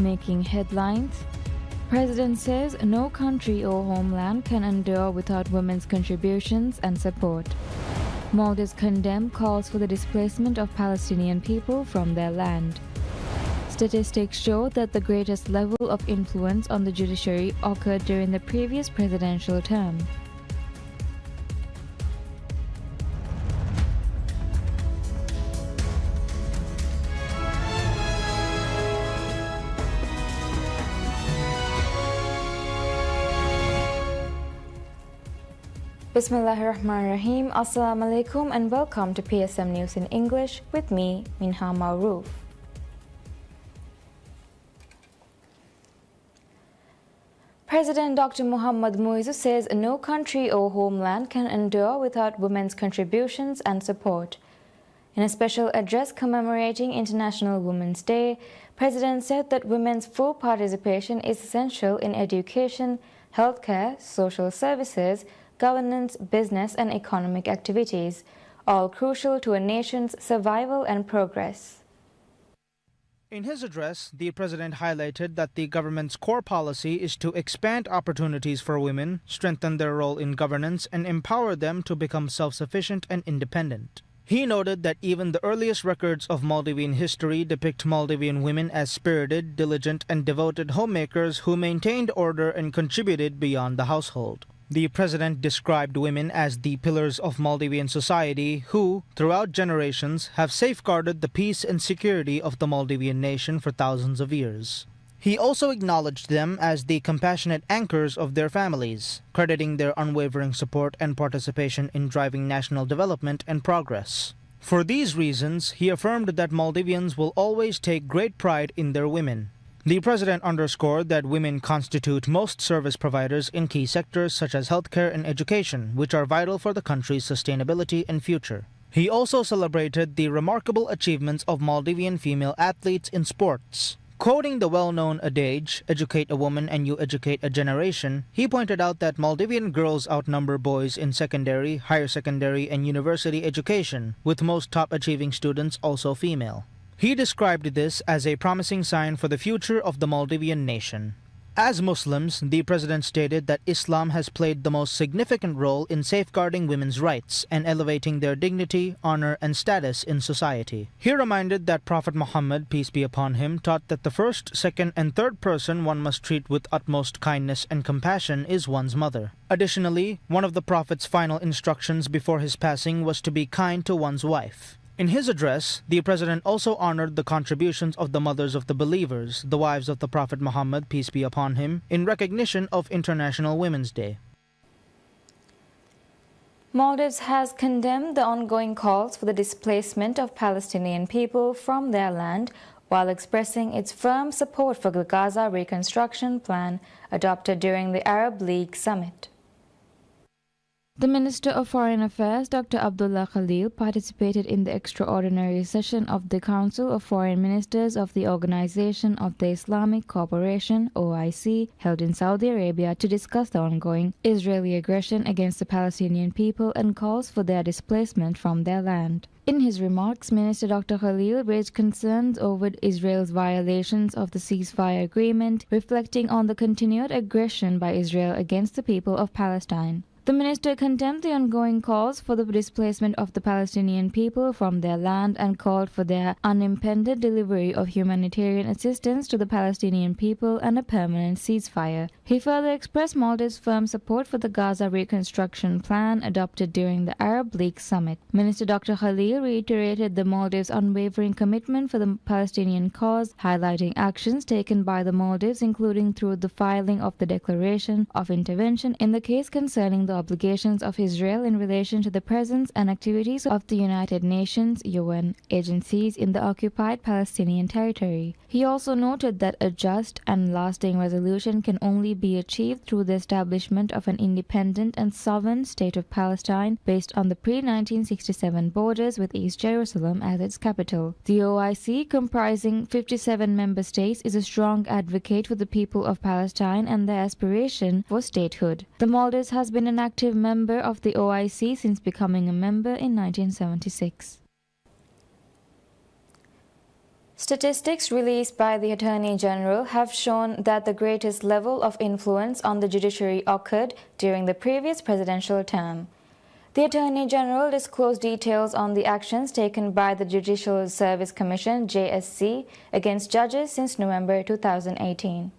making headlines. President says no country or homeland can endure without women's contributions and support. Maldives condemn calls for the displacement of Palestinian people from their land. Statistics show that the greatest level of influence on the judiciary occurred during the previous presidential term. Bismillahirrahmanirrahim. Assalamu alaikum and welcome to PSM News in English with me, Minha Maroof. President Dr. Mohammad Muizzu says no country or homeland can endure without women's contributions and support. In a special address commemorating International Women's Day, President said that women's full participation is essential in education, healthcare, social services, governance, business and economic activities, all crucial to a nation's survival and progress. In his address, the president highlighted that the government's core policy is to expand opportunities for women, strengthen their role in governance, and empower them to become self-sufficient and independent. He noted that even the earliest records of Maldivian history depict Maldivian women as spirited, diligent, and devoted homemakers who maintained order and contributed beyond the household. The president described women as the pillars of Maldivian society who, throughout generations, have safeguarded the peace and security of the Maldivian nation for thousands of years. He also acknowledged them as the compassionate anchors of their families, crediting their unwavering support and participation in driving national development and progress. For these reasons, he affirmed that Maldivians will always take great pride in their women. The president underscored that women constitute most service providers in key sectors such as healthcare and education, which are vital for the country's sustainability and future. He also celebrated the remarkable achievements of Maldivian female athletes in sports. Quoting the well-known adage, "Educate a woman and you educate a generation," he pointed out that Maldivian girls outnumber boys in secondary, higher secondary, and university education, with most top-achieving students also female. He described this as a promising sign for the future of the Maldivian nation. As Muslims, the president stated that Islam has played the most significant role in safeguarding women's rights and elevating their dignity, honor, and status in society. He reminded that Prophet Muhammad, peace be upon him, taught that the first, second, and third person one must treat with utmost kindness and compassion is one's mother. Additionally, one of the Prophet's final instructions before his passing was to be kind to one's wife. In his address, the president also honored the contributions of the mothers of the believers, the wives of the Prophet Muhammad, peace be upon him, in recognition of International Women's Day. Maldives has condemned the ongoing calls for the displacement of Palestinian people from their land while expressing its firm support for the Gaza reconstruction plan adopted during the Arab League summit. The Minister of Foreign Affairs, Dr. Abdullah Khalil, participated in the extraordinary session of the Council of Foreign Ministers of the Organization of the Islamic Cooperation, OIC, held in Saudi Arabia to discuss the ongoing Israeli aggression against the Palestinian people and calls for their displacement from their land. In his remarks, Minister Dr. Khalil raised concerns over Israel's violations of the ceasefire agreement, reflecting on the continued aggression by Israel against the people of Palestine. The minister condemned the ongoing calls for the displacement of the Palestinian people from their land and called for their unimpeded delivery of humanitarian assistance to the Palestinian people and a permanent ceasefire. He further expressed Maldives' firm support for the Gaza reconstruction plan adopted during the Arab League summit. Minister Dr. Khalil reiterated the Maldives' unwavering commitment for the Palestinian cause, highlighting actions taken by the Maldives, including through the filing of the Declaration of Intervention in the case concerning the obligations of Israel in relation to the presence and activities of the United Nations (UN) agencies in the occupied Palestinian territory. He also noted that a just and lasting resolution can only be achieved through the establishment of an independent and sovereign state of Palestine based on the pre-1967 borders with East Jerusalem as its capital. The OIC, comprising 57 member states, is a strong advocate for the people of Palestine and their aspiration for statehood. The Maldives has been an active member of the OIC since becoming a member in 1976. Statistics released by the Attorney General have shown that the greatest level of influence on the judiciary occurred during the previous presidential term. The Attorney General disclosed details on the actions taken by the Judicial Service Commission (JSC) against judges since November 2018.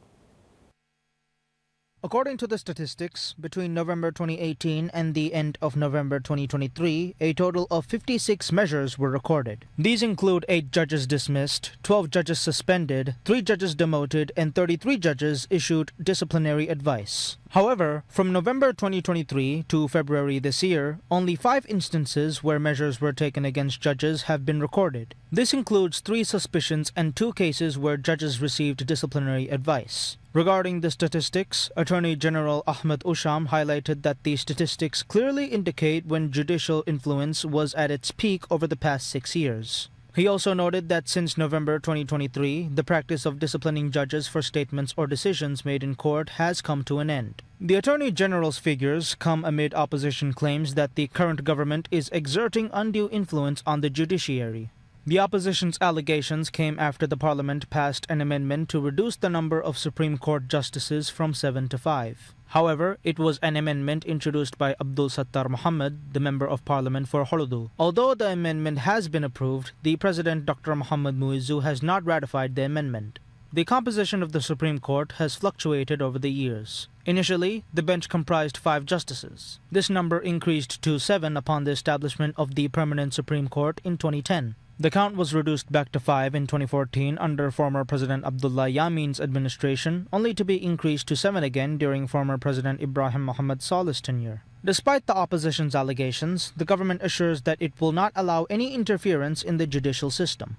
According to the statistics, between November 2018 and the end of November 2023, a total of 56 measures were recorded. These include 8 judges dismissed, 12 judges suspended, 3 judges demoted, and 33 judges issued disciplinary advice. However, from November 2023 to February this year, only 5 instances where measures were taken against judges have been recorded. This includes 3 suspicions and 2 cases where judges received disciplinary advice. Regarding the statistics, Attorney General Ahmed Usham highlighted that the statistics clearly indicate when judicial influence was at its peak over the past 6 years. He also noted that since November 2023, the practice of disciplining judges for statements or decisions made in court has come to an end. The Attorney General's figures come amid opposition claims that the current government is exerting undue influence on the judiciary. The opposition's allegations came after the parliament passed an amendment to reduce the number of Supreme Court justices from 7 to 5. However, it was an amendment introduced by Abdul Sattar Mohammed, the Member of Parliament for Holudu. Although the amendment has been approved, the President Dr. Mohamed Muizzu has not ratified the amendment. The composition of the Supreme Court has fluctuated over the years. Initially, the bench comprised 5 justices. This number increased to 7 upon the establishment of the Permanent Supreme Court in 2010. The count was reduced back to 5 in 2014 under former President Abdullah Yamin's administration, only to be increased to 7 again during former President Ibrahim Mohamed Saleh's tenure. Despite the opposition's allegations, the government assures that it will not allow any interference in the judicial system.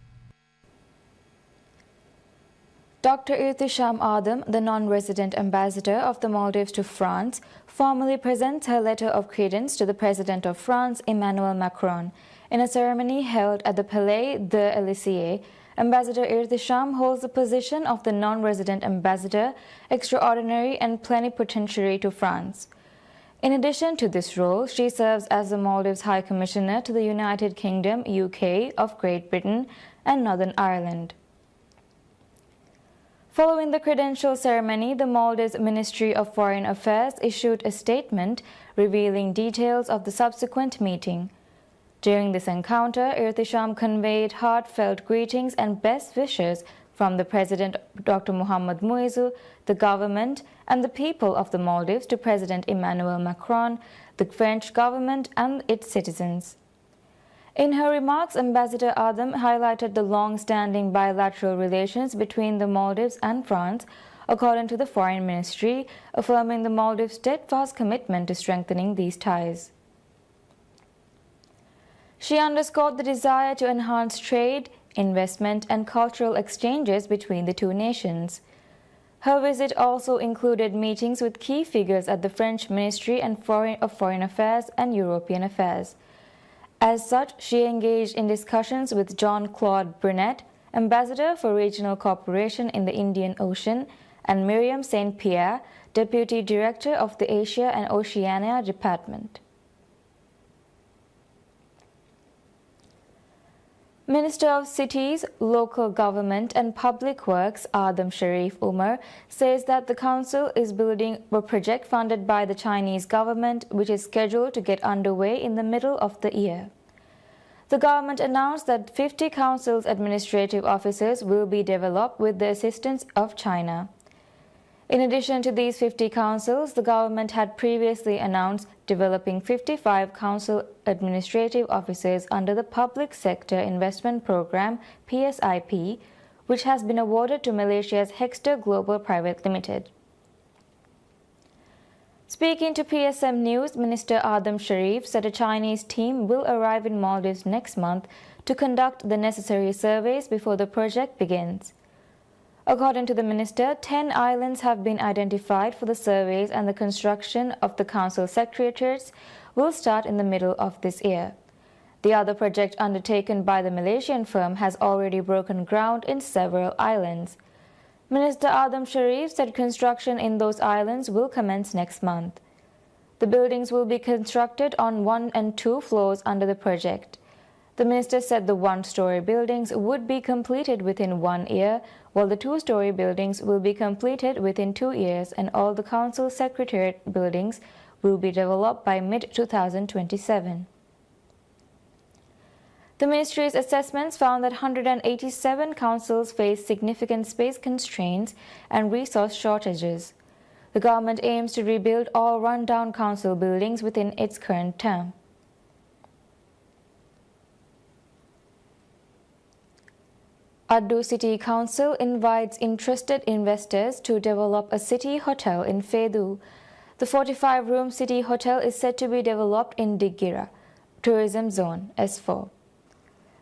Dr. Irtisham Adam, the non-resident ambassador of the Maldives to France, formally presents her letter of credence to the President of France, Emmanuel Macron. In a ceremony held at the Palais de l'Élysée, Ambassador Irtisham holds the position of the non-resident ambassador, extraordinary and plenipotentiary to France. In addition to this role, she serves as the Maldives High Commissioner to the United Kingdom, UK, of Great Britain and Northern Ireland. Following the credential ceremony, the Maldives Ministry of Foreign Affairs issued a statement revealing details of the subsequent meeting. During this encounter, Irtisham conveyed heartfelt greetings and best wishes from the President Dr. Mohamed Muizzu, the government, and the people of the Maldives to President Emmanuel Macron, the French government, and its citizens. In her remarks, Ambassador Adam highlighted the long-standing bilateral relations between the Maldives and France, according to the Foreign Ministry, affirming the Maldives' steadfast commitment to strengthening these ties. She underscored the desire to enhance trade, investment, and cultural exchanges between the two nations. Her visit also included meetings with key figures at the French Ministry of Foreign Affairs and European Affairs. As such, she engaged in discussions with Jean-Claude Brunet, Ambassador for Regional Cooperation in the Indian Ocean, and Miriam St. Pierre, Deputy Director of the Asia and Oceania Department. Minister of Cities, Local Government and Public Works Adam Sharif Umar says that the council is building a project funded by the Chinese government which is scheduled to get underway in the middle of the year. The government announced that 50 council's administrative offices will be developed with the assistance of China. In addition to these 50 councils, the government had previously announced developing 55 council administrative offices under the Public Sector Investment Program (PSIP), which has been awarded to Malaysia's Hexter Global Private Limited. Speaking to PSM News, Minister Adam Sharif said a Chinese team will arrive in Maldives next month to conduct the necessary surveys before the project begins. According to the minister, 10 islands have been identified for the surveys and the construction of the council secretariats will start in the middle of this year. The other project undertaken by the Malaysian firm has already broken ground in several islands. Minister Adam Sharif said construction in those islands will commence next month. The buildings will be constructed on 1 and 2 floors under the project. The minister said the one-story buildings would be completed within 1 year, while the two-story buildings will be completed within 2 years, and all the council secretariat buildings will be developed by mid-2027. The ministry's assessments found that 187 councils face significant space constraints and resource shortages. The government aims to rebuild all run-down council buildings within its current term. Addu City Council invites interested investors to develop a city hotel in Fedu. The 45-room city hotel is said to be developed in Diggira Tourism Zone S4.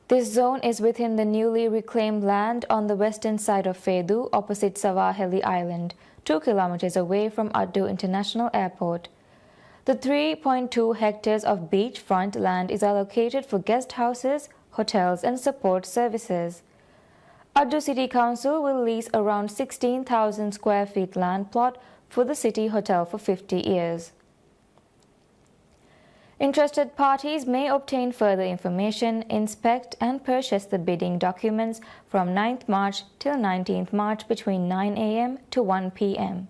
This zone is within the newly reclaimed land on the western side of Fedu, opposite Savaheli Island, 2 kilometers away from Addu International Airport. The 3.2 hectares of beachfront land is allocated for guest houses, hotels, and support services. Addu City Council will lease around 16,000 square feet land plot for the city hotel for 50 years. Interested parties may obtain further information, inspect and purchase the bidding documents from 9th March till 19th March between 9 a.m. to 1 p.m.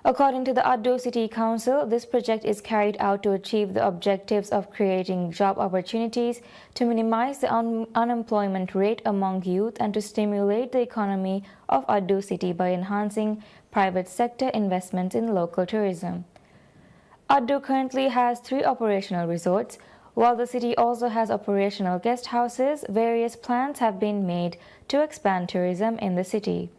According to the Addu City Council, this project is carried out to achieve the objectives of creating job opportunities, to minimize the unemployment rate among youth, and to stimulate the economy of Addu City by enhancing private sector investments in local tourism. Addu currently has 3 operational resorts. While the city also has operational guest houses, various plans have been made to expand tourism in the city.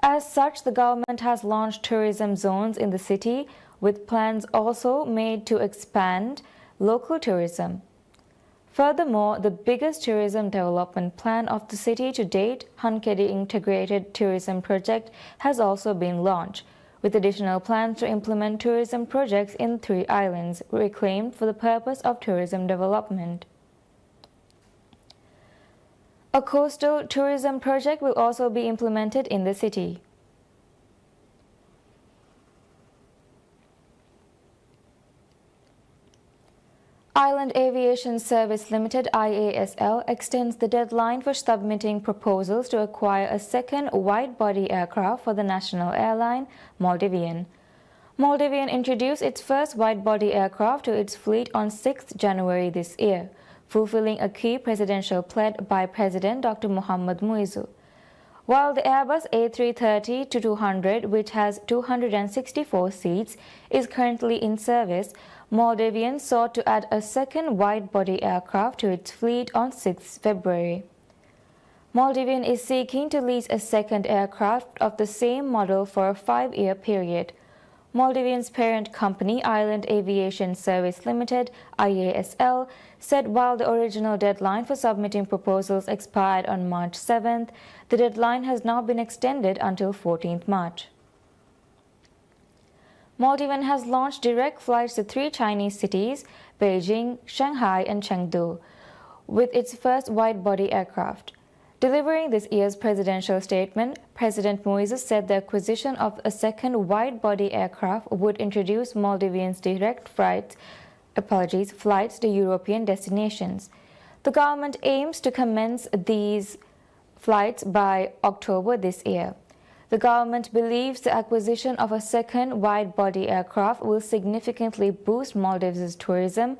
As such, the government has launched tourism zones in the city, with plans also made to expand local tourism. Furthermore, the biggest tourism development plan of the city to date, Hankedi Integrated Tourism Project, has also been launched, with additional plans to implement tourism projects in 3 islands reclaimed for the purpose of tourism development. A coastal tourism project will also be implemented in the city. Island Aviation Service Limited (IASL) extends the deadline for submitting proposals to acquire a second wide-body aircraft for the national airline, Maldivian. Maldivian introduced its first wide-body aircraft to its fleet on 6 January this year, fulfilling a key presidential pledge by President Dr. Mohamed Muizzu. While the Airbus A330-200, which has 264 seats, is currently in service, Maldivian sought to add a second wide-body aircraft to its fleet on 6 February. Maldivian is seeking to lease a second aircraft of the same model for a 5-year period. Maldivian's parent company, Island Aviation Service Limited (IASL), said while the original deadline for submitting proposals expired on March 7th, the deadline has now been extended until 14th March. Maldivian has launched direct flights to 3 Chinese cities, Beijing, Shanghai, and Chengdu, with its first wide-body aircraft. Delivering this year's presidential statement, President Muizzu said the acquisition of a second wide-body aircraft would introduce Maldivian's direct flights to European destinations. The government aims to commence these flights by October this year. The government believes the acquisition of a second wide-body aircraft will significantly boost Maldives' tourism.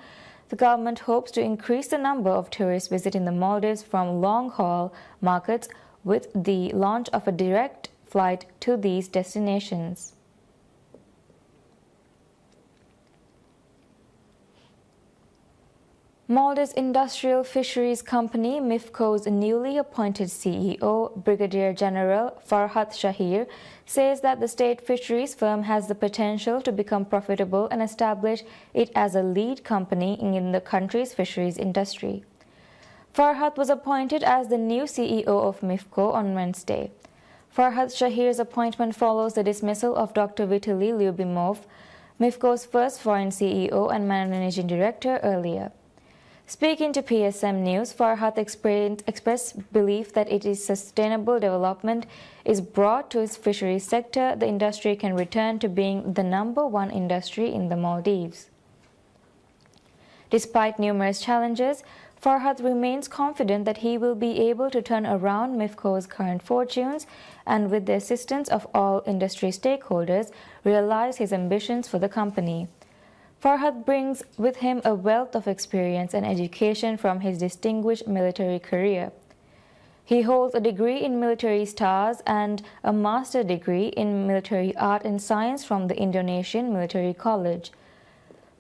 The government hopes to increase the number of tourists visiting the Maldives from long-haul markets with the launch of a direct flight to these destinations. Maldives Industrial Fisheries Company (MIFCO's) newly appointed CEO, Brigadier General Farhat Shahir, says that the state fisheries firm has the potential to become profitable and establish it as a lead company in the country's fisheries industry. Farhat was appointed as the new CEO of MIFCO on Wednesday. Farhat Shahir's appointment follows the dismissal of Dr. Vitaly Lyubimov, MIFCO's first foreign CEO and managing director, earlier. Speaking to PSM News, Farhat expressed belief that it is sustainable development is brought to its fisheries sector, the industry can return to being the #1 industry in the Maldives. Despite numerous challenges, Farhat remains confident that he will be able to turn around MIFCO's current fortunes and, with the assistance of all industry stakeholders, realize his ambitions for the company. Farhat brings with him a wealth of experience and education from his distinguished military career. He holds a degree in military stars and a master's degree in military art and science from the Indonesian Military College.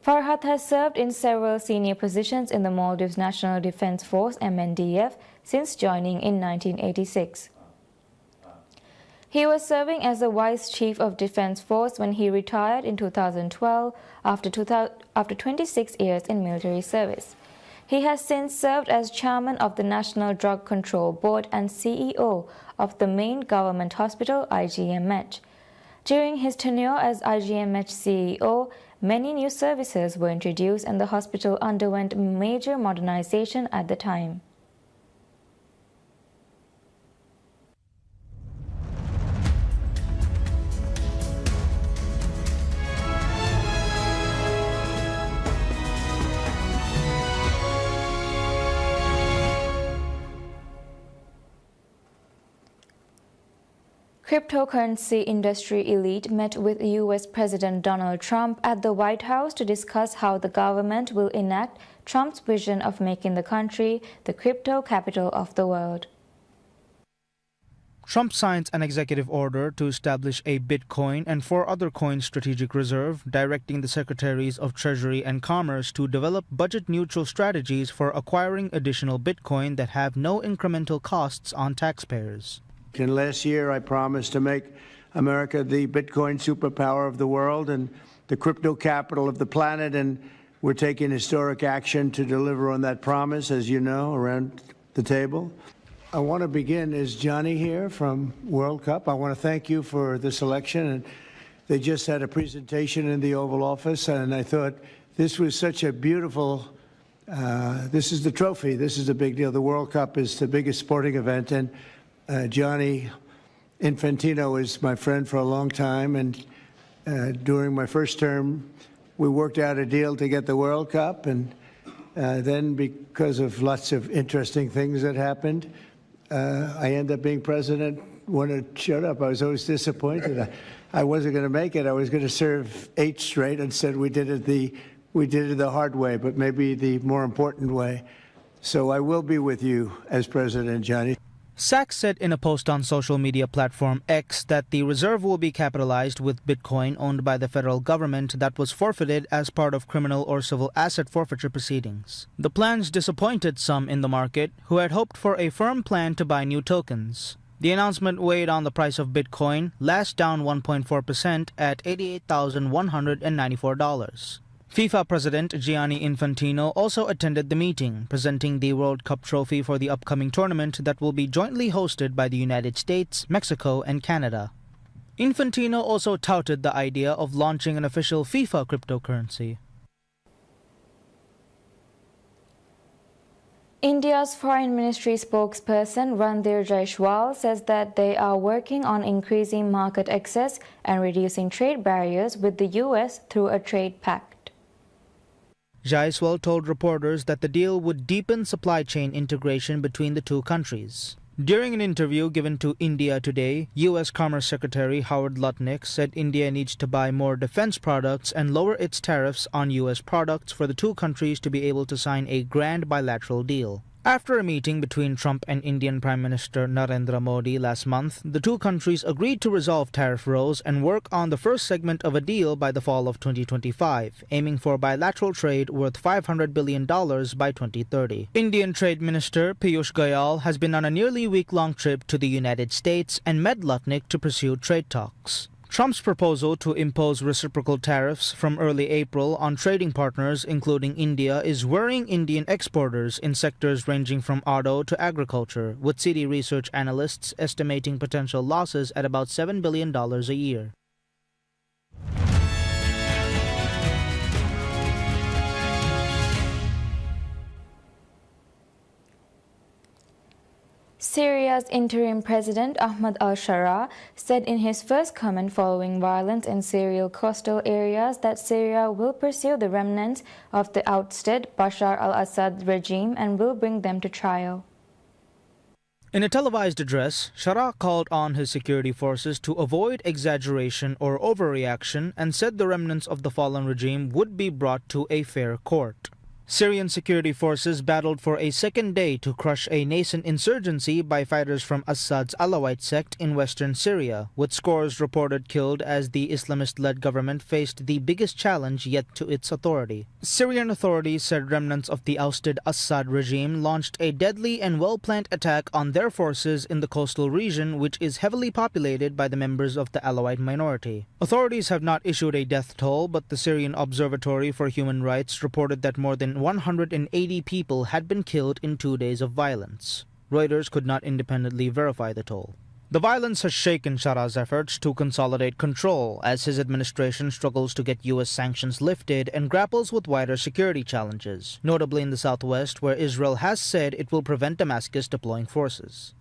Farhat has served in several senior positions in the Maldives National Defense Force (MNDF) since joining in 1986. He was serving as the Vice Chief of Defense Force when he retired in 2012 after 26 years in military service. He has since served as Chairman of the National Drug Control Board and CEO of the main government hospital, IGMH. During his tenure as IGMH CEO, many new services were introduced and the hospital underwent major modernization at the time. Cryptocurrency industry elite met with U.S. President Donald Trump at the White House to discuss how the government will enact Trump's vision of making the country the crypto capital of the world. Trump signs an executive order to establish a Bitcoin and 4 other coins strategic reserve, directing the Secretaries of Treasury and Commerce to develop budget-neutral strategies for acquiring additional Bitcoin that have no incremental costs on taxpayers. And last year, I promised to make America the Bitcoin superpower of the world and the crypto capital of the planet, and we're taking historic action to deliver on that promise, as you know, around the table. I want to begin, is Johnny here from World Cup? I want to thank you for the selection. And they just had a presentation in the Oval Office, and I thought this was such a beautiful, this is the trophy. This is a big deal. The World Cup is the biggest sporting event, and Gianni Infantino is my friend for a long time, and during my first term, we worked out a deal to get the World Cup, and then because of lots of interesting things that happened, I ended up being president when it showed up. I was always disappointed. I wasn't going to make it. I was going to serve 8 straight. Instead, we did it the hard way, but maybe the more important way. So I will be with you as president, Johnny. Sachs said in a post on social media platform X that the reserve will be capitalized with Bitcoin owned by the federal government that was forfeited as part of criminal or civil asset forfeiture proceedings. The plans disappointed some in the market who had hoped for a firm plan to buy new tokens. The announcement weighed on the price of Bitcoin, last down 1.4% at $88,194. FIFA President Gianni Infantino also attended the meeting, presenting the World Cup trophy for the upcoming tournament that will be jointly hosted by the United States, Mexico, and Canada. Infantino also touted the idea of launching an official FIFA cryptocurrency. India's Foreign Ministry spokesperson Randhir Jaiswal says that they are working on increasing market access and reducing trade barriers with the U.S. through a trade pact. Jaiswal told reporters that the deal would deepen supply chain integration between the two countries. During an interview given to India Today, U.S. Commerce Secretary Howard Lutnick said India needs to buy more defense products and lower its tariffs on U.S. products for the two countries to be able to sign a grand bilateral deal. After a meeting between Trump and Indian Prime Minister Narendra Modi last month, the two countries agreed to resolve tariff rows and work on the first segment of a deal by the fall of 2025, aiming for bilateral trade worth $500 billion by 2030. Indian Trade Minister Piyush Goyal has been on a nearly week-long trip to the United States and met Lutnick to pursue trade talks. Trump's proposal to impose reciprocal tariffs from early April on trading partners, including India, is worrying Indian exporters in sectors ranging from auto to agriculture, with Citi research analysts estimating potential losses at about $7 billion a year. Syria's interim president Ahmad al-Sharaa said in his first comment following violence in Syrian coastal areas that Syria will pursue the remnants of the ousted Bashar al-Assad regime and will bring them to trial. In a televised address, Sharaa called on his security forces to avoid exaggeration or overreaction and said the remnants of the fallen regime would be brought to a fair court. Syrian security forces battled for a second day to crush a nascent insurgency by fighters from Assad's Alawite sect in western Syria, with scores reported killed as the Islamist-led government faced the biggest challenge yet to its authority. Syrian authorities said remnants of the ousted Assad regime launched a deadly and well-planned attack on their forces in the coastal region, which is heavily populated by the members of the Alawite minority. Authorities have not issued a death toll, but the Syrian Observatory for Human Rights reported that more than 180 people had been killed in 2 days of violence. Reuters could not independently verify the toll. The violence has shaken Sharaa's efforts to consolidate control as his administration struggles to get U.S. sanctions lifted and grapples with wider security challenges, notably in the southwest, where Israel has said it will prevent Damascus deploying forces.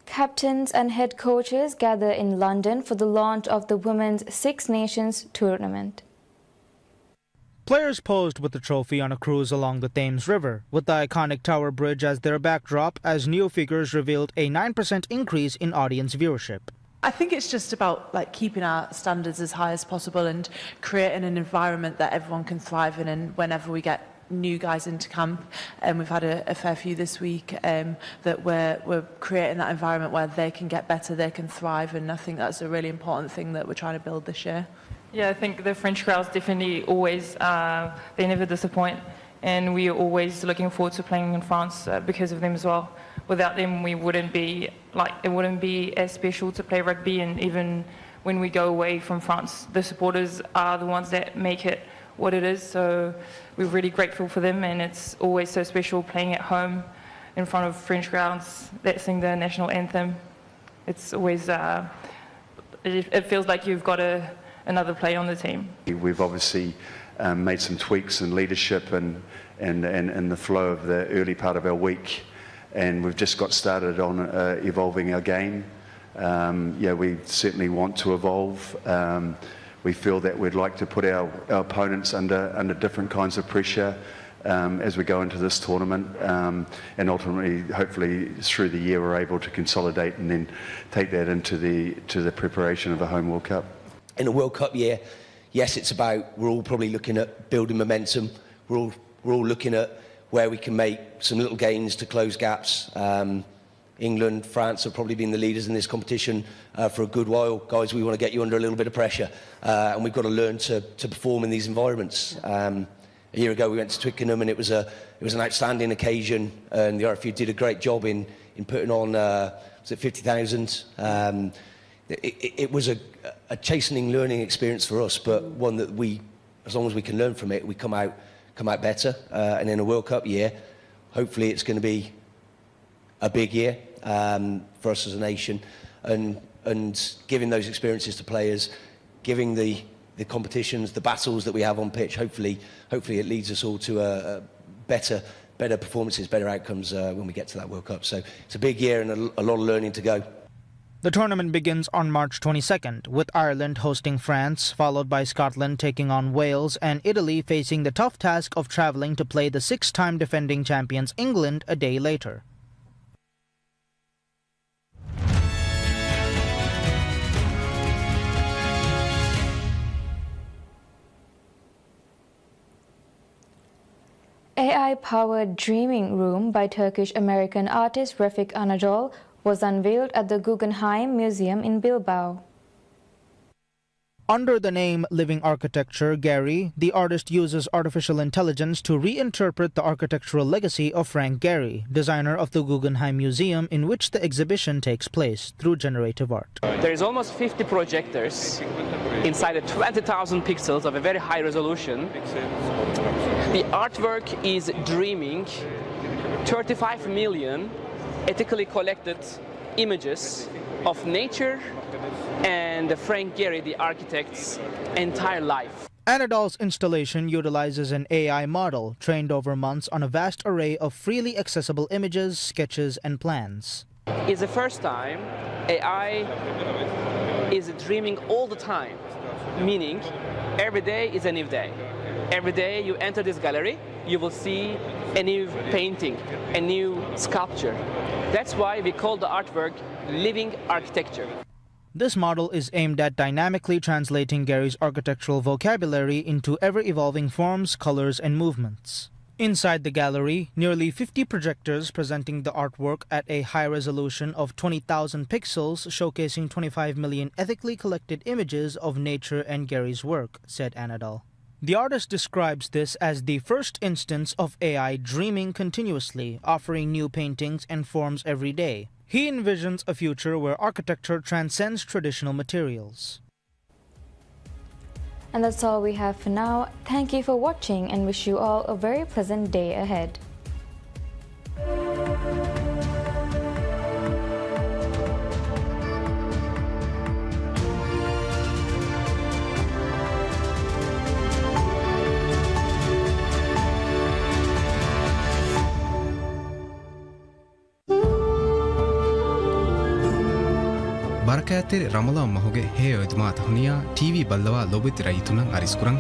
Captains and head coaches gather in London for the launch of the Women's Six Nations tournament. Players posed with the trophy on a cruise along the Thames River, with the iconic Tower Bridge as their backdrop, as new figures revealed a 9% increase in audience viewership. I think it's just about keeping our standards as high as possible and creating an environment that everyone can thrive in. And whenever we get new guys into camp, and we've had a fair few this week, that we're creating that environment where they can get better, they can thrive, and I think that's a really important thing that we're trying to build this year. Yeah, I think the French crowds definitely always, they never disappoint, and we are always looking forward to playing in France because of them as well. Without them, we wouldn't be, it wouldn't be as special to play rugby, and even when we go away from France, the supporters are the ones that make it what it is, so we're really grateful for them, and it's always so special playing at home in front of French crowds that sing the national anthem. It's always, it feels like you've got another player on the team. We've obviously made some tweaks in leadership and the flow of the early part of our week, and we've just got started on evolving our game. We certainly want to evolve. We feel that we'd like to put our opponents under different kinds of pressure as we go into this tournament, and ultimately, hopefully, through the year, we're able to consolidate and then take that into the preparation of a home World Cup. In a World Cup year, yes, it's about, we're all probably looking at building momentum. We're all looking at where we can make some little gains to close gaps. England, France have probably been the leaders in this competition for a good while. Guys, we want to get you under a little bit of pressure, and we've got to learn to perform in these environments. A year ago, we went to Twickenham, and it was an outstanding occasion, and the RFU did a great job in putting on, was it 50,000? It was a chastening learning experience for us, but one that we, as long as we can learn from it, we come out better. And in a World Cup year, hopefully it's going to be a big year for us as a nation, and giving those experiences to players, giving the competitions, the battles that we have on pitch, hopefully it leads us all to better performances, better outcomes when we get to that World Cup. So it's a big year and a lot of learning to go. The tournament begins on March 22nd, with Ireland hosting France, followed by Scotland taking on Wales, and Italy facing the tough task of travelling to play the 6-time defending champions England a day later. AI-powered Dreaming Room by Turkish-American artist Refik Anadol was unveiled at the Guggenheim Museum in Bilbao. Under the name Living Architecture, Gehry, the artist uses artificial intelligence to reinterpret the architectural legacy of Frank Gehry, designer of the Guggenheim Museum in which the exhibition takes place, through generative art. There is almost 50 projectors inside the 20,000 pixels of a very high resolution. The artwork is dreaming 35 million ethically collected images of nature and Frank Gehry, the architect's entire life. Anadol's installation utilizes an AI model trained over months on a vast array of freely accessible images, sketches, and plans. It's the first time AI is dreaming all the time, meaning every day is a new day. Every day you enter this gallery, you will see a new painting, a new sculpture. That's why we call the artwork living architecture. This model is aimed at dynamically translating Gehry's architectural vocabulary into ever-evolving forms, colors, and movements. Inside the gallery, nearly 50 projectors presenting the artwork at a high resolution of 20,000 pixels, showcasing 25 million ethically collected images of nature and Gehry's work, said Anadol. The artist describes this as the first instance of AI dreaming continuously, offering new paintings and forms every day. He envisions a future where architecture transcends traditional materials. And that's all we have for now. Thank you for watching and wish you all a very pleasant day ahead. ಬರಕಾತೆರೆ ರಮಲಾನ್ ಮಹುಗೆ ಹೇ ಒಯ್ದುಮಾತ ಹುನಿಯಾ ಟಿವಿ ಬಲ್ಲವಾ ಲೋಬಿತ್ ರೈತುನಂ ಅರಿಸ್ಕುರಂ